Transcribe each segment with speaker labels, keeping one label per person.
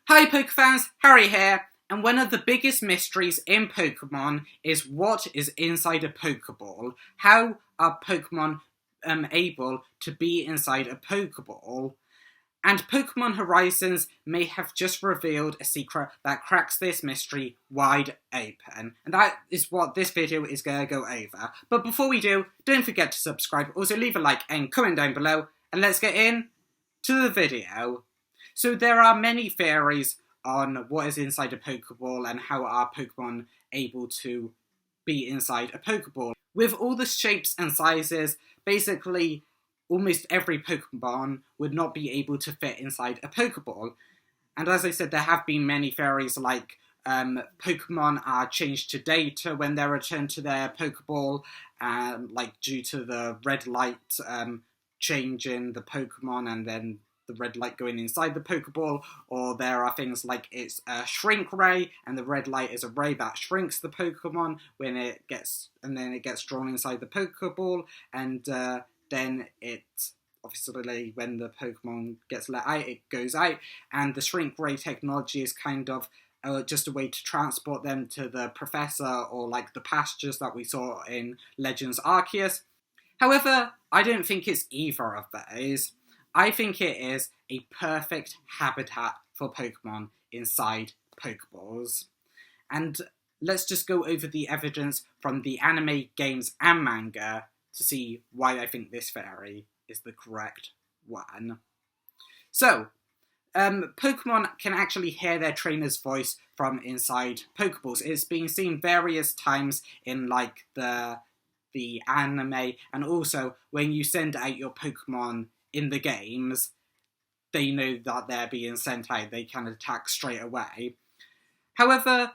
Speaker 1: Hi Pokefans, Harry here, and one of the biggest mysteries in Pokemon is what is inside a Pokeball. How are Pokemon able to be inside a Pokeball? And Pokemon Horizons may have just revealed a secret that cracks this mystery wide open. And that is what this video is going to go over. But before we do, don't forget to subscribe, also leave a like and comment down below, and let's get in to the video. So there are many theories on what is inside a Pokeball and how are Pokemon able to be inside a Pokeball. With all the shapes and sizes, basically almost every Pokemon would not be able to fit inside a Pokeball. And as I said, there have been many theories like Pokemon are changed to data when they're returned to their Pokeball, like due to the red light changing the Pokemon and then the red light going inside the Pokeball, or there are things like it's a shrink ray, and the red light is a ray that shrinks the Pokemon when it gets drawn inside the Pokeball, and then it obviously when the Pokemon gets let out, it goes out, and the shrink ray technology is kind of just a way to transport them to the Professor or like the pastures that we saw in Legends Arceus. However, I don't think it's either of those. I think it is a perfect habitat for Pokemon inside Pokeballs. And let's just go over the evidence from the anime, games, and manga to see why I think this theory is the correct one. So, Pokemon can actually hear their trainer's voice from inside Pokeballs. It's been seen various times in like the anime, and also when you send out your Pokemon in the games, they know that they're being sent out. They can attack straight away. However,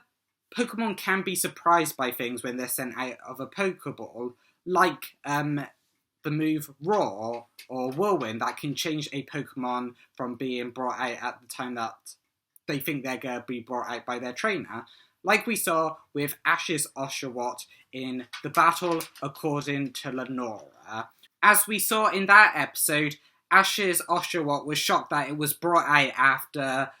Speaker 1: Pokemon can be surprised by things when they're sent out of a Pokeball, like the move Roar or Whirlwind that can change a Pokemon from being brought out at the time that they think they're going to be brought out by their trainer, like we saw with Ash's Oshawott in the battle according to Lenora. As we saw in that episode, Ash's Oshawott was shocked that it was brought out after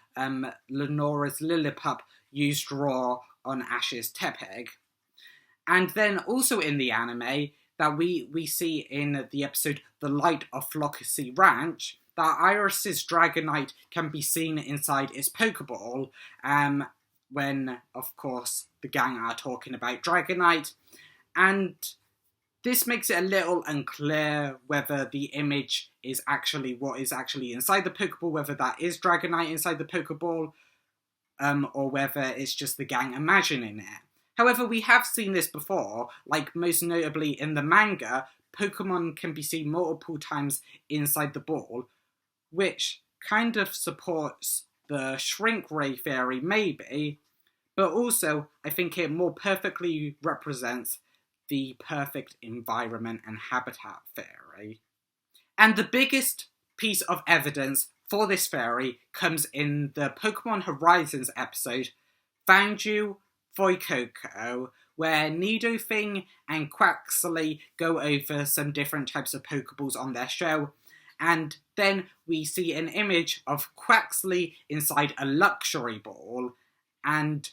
Speaker 1: Lenora's Lillipup used Roar on Ash's Tepig. And then also in the anime, that we see in the episode The Light of Flockacy Ranch, that Iris's Dragonite can be seen inside its Pokeball, when, of course, the gang are talking about Dragonite. And this makes it a little unclear whether the image is actually what is actually inside the Pokeball, whether that is Dragonite inside the Pokeball, or whether it's just the gang imagining it. However, we have seen this before, like most notably in the manga, Pokemon can be seen multiple times inside the ball, which kind of supports the shrink ray theory maybe, but also I think it more perfectly represents the perfect environment and habitat theory. And the biggest piece of evidence for this theory comes in the Pokemon Horizons episode, Found You, Voikoko, where Nidothing and Quaxley go over some different types of Pokeballs on their show, and then we see an image of Quaxley inside a luxury ball, and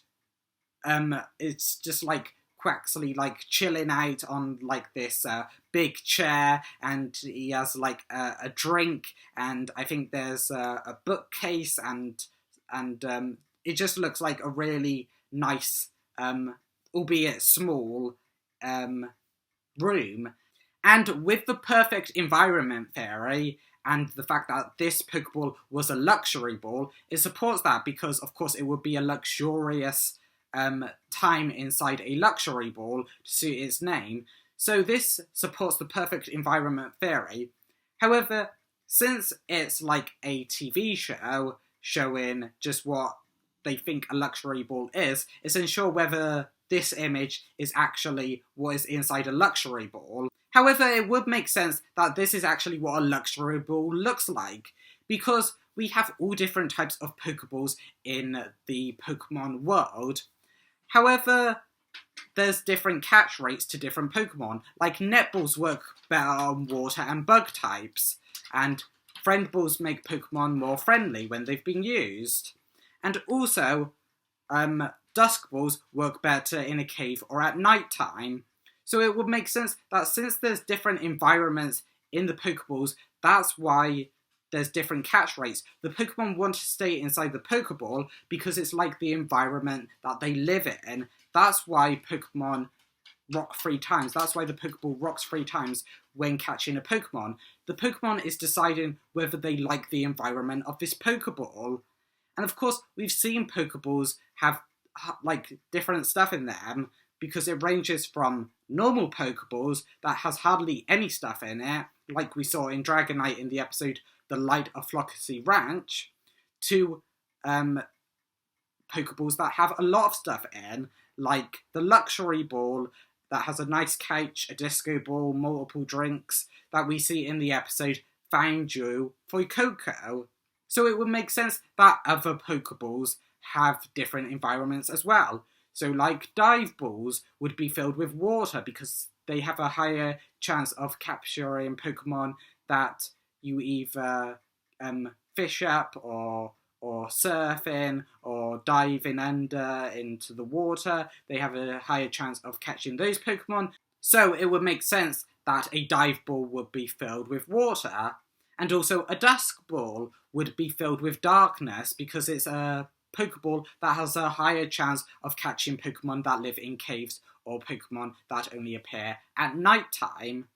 Speaker 1: it's just like Quaxley like chilling out on like this big chair, and he has like a drink, and I think there's a bookcase, and it just looks like a really nice, albeit small, room. And with the perfect environment theory, and the fact that this Pokeball was a luxury ball, it supports that because, of course, it would be a luxurious time inside a luxury ball to suit its name. So this supports the perfect environment theory. However, since it's like a TV show showing just what they think a luxury ball is, it's unsure whether this image is actually what is inside a luxury ball. However, it would make sense that this is actually what a luxury ball looks like, because we have all different types of Pokeballs in the Pokemon world. However, there's different catch rates to different Pokemon, like netballs work better on water and bug types, and friend balls make Pokemon more friendly when they've been used. And also, dusk balls work better in a cave or at night time. So it would make sense that since there's different environments in the Pokeballs, that's why there's different catch rates. The Pokemon want to stay inside the Pokeball because it's like the environment that they live in. That's why Pokemon rock 3 times. That's why the Pokeball rocks 3 times when catching a Pokemon. The Pokemon is deciding whether they like the environment of this Pokeball. And of course, we've seen Pokeballs have like different stuff in them because it ranges from normal Pokeballs that has hardly any stuff in it, like we saw in Dragonite in the episode The Light of Floccesy Ranch, to Pokeballs that have a lot of stuff in, like the Luxury Ball that has a nice couch, a disco ball, multiple drinks that we see in the episode Found You for Coco. So it would make sense that other Pokeballs have different environments as well. So like dive balls would be filled with water because they have a higher chance of capturing Pokemon that you either fish up or surf in or diving under into the water. They have a higher chance of catching those Pokemon. So it would make sense that a dive ball would be filled with water. And also a dusk ball would be filled with darkness because it's a Pokeball that has a higher chance of catching Pokemon that live in caves or Pokemon that only appear at night time.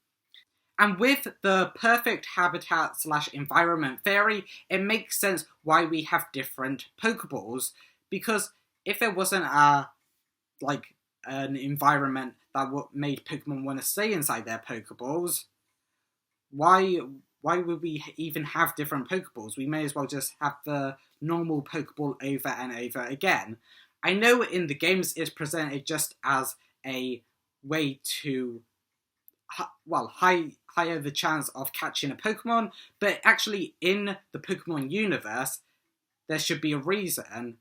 Speaker 1: And with the perfect habitat / environment theory, it makes sense why we have different Pokeballs. Because if there wasn't an environment that made Pokemon want to stay inside their Pokeballs, why would we even have different Pokeballs? We may as well just have the normal Pokeball over and over again. I know in the games it's presented just as a way to higher the chance of catching a Pokemon, but actually in the Pokemon universe, there should be a reason,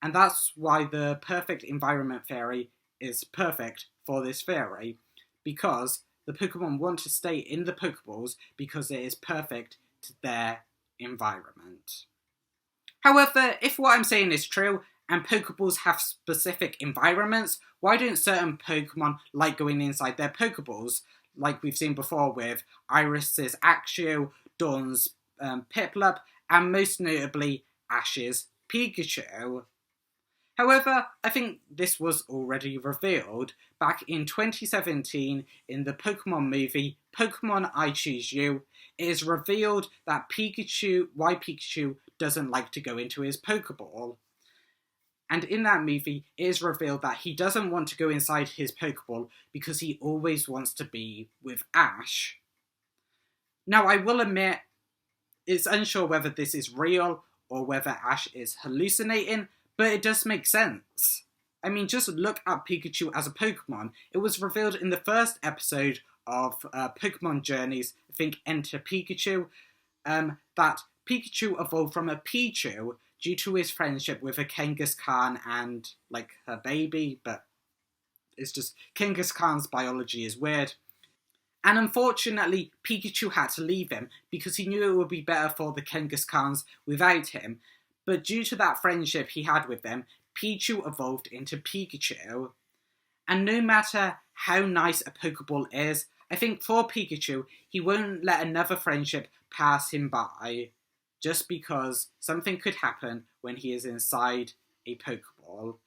Speaker 1: and that's why the perfect environment theory is perfect for this theory, because the Pokemon want to stay in the Pokeballs because it is perfect to their environment. However, if what I'm saying is true, and Pokeballs have specific environments, why don't certain Pokemon like going inside their Pokeballs, like we've seen before with Iris's Axew, Dawn's Piplup, and most notably Ash's Pikachu? However, I think this was already revealed back in 2017 in the Pokemon movie Pokemon I Choose You. It is revealed that why Pikachu doesn't like to go into his Pokeball. And in that movie, it is revealed that he doesn't want to go inside his Pokeball because he always wants to be with Ash. Now, I will admit, it's unsure whether this is real or whether Ash is hallucinating, but it does make sense. I mean, just look at Pikachu as a Pokemon. It was revealed in the first episode of Pokemon Journeys, I think Enter Pikachu, that Pikachu evolved from a Pichu due to his friendship with a Kangaskhan and, her baby, but it's just, Kangaskhan's biology is weird. And unfortunately, Pikachu had to leave him because he knew it would be better for the Kangaskhan's without him. But due to that friendship he had with them, Pichu evolved into Pikachu. And no matter how nice a Pokeball is, I think for Pikachu, he won't let another friendship pass him by, just because something could happen when he is inside a Pokeball.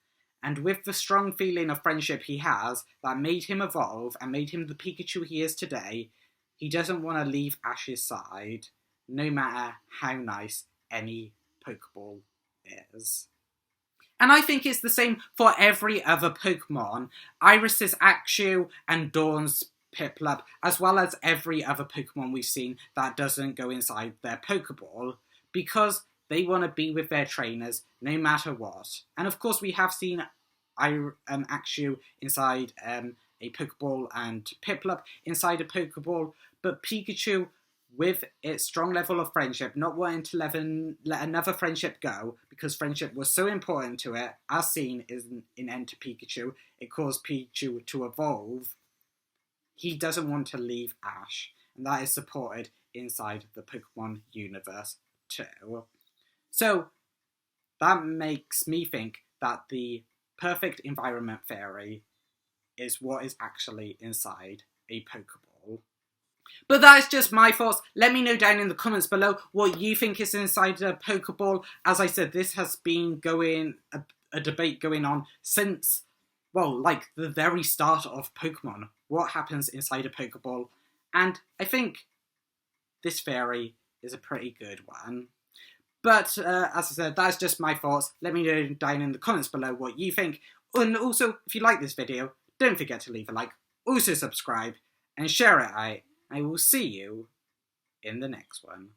Speaker 1: And with the strong feeling of friendship he has, that made him evolve and made him the Pikachu he is today, he doesn't want to leave Ash's side, no matter how nice any Pokeball is. And I think it's the same for every other Pokemon. Iris's Axew and Dawn's Piplup, as well as every other Pokemon we've seen that doesn't go inside their Pokeball, because they want to be with their trainers no matter what. And of course we have seen Axew inside a Pokeball and Piplup inside a Pokeball, but Pikachu, with its strong level of friendship, not wanting to let another friendship go, because friendship was so important to it, as seen in Enter Pikachu, it caused Pikachu to evolve. He doesn't want to leave Ash, and that is supported inside the Pokemon universe too. So, that makes me think that the perfect environment fairy is what is actually inside a Pokeball. But that is just my thoughts. Let me know down in the comments below what you think is inside a Pokeball. As I said, this has been a debate going on since, well, like the very start of Pokemon. What happens inside a Pokeball? And I think this fairy is a pretty good one. But as I said, that's just my thoughts. Let me know down in the comments below what you think. And also, if you like this video, don't forget to leave a like, also subscribe, and share it out. I will see you in the next one.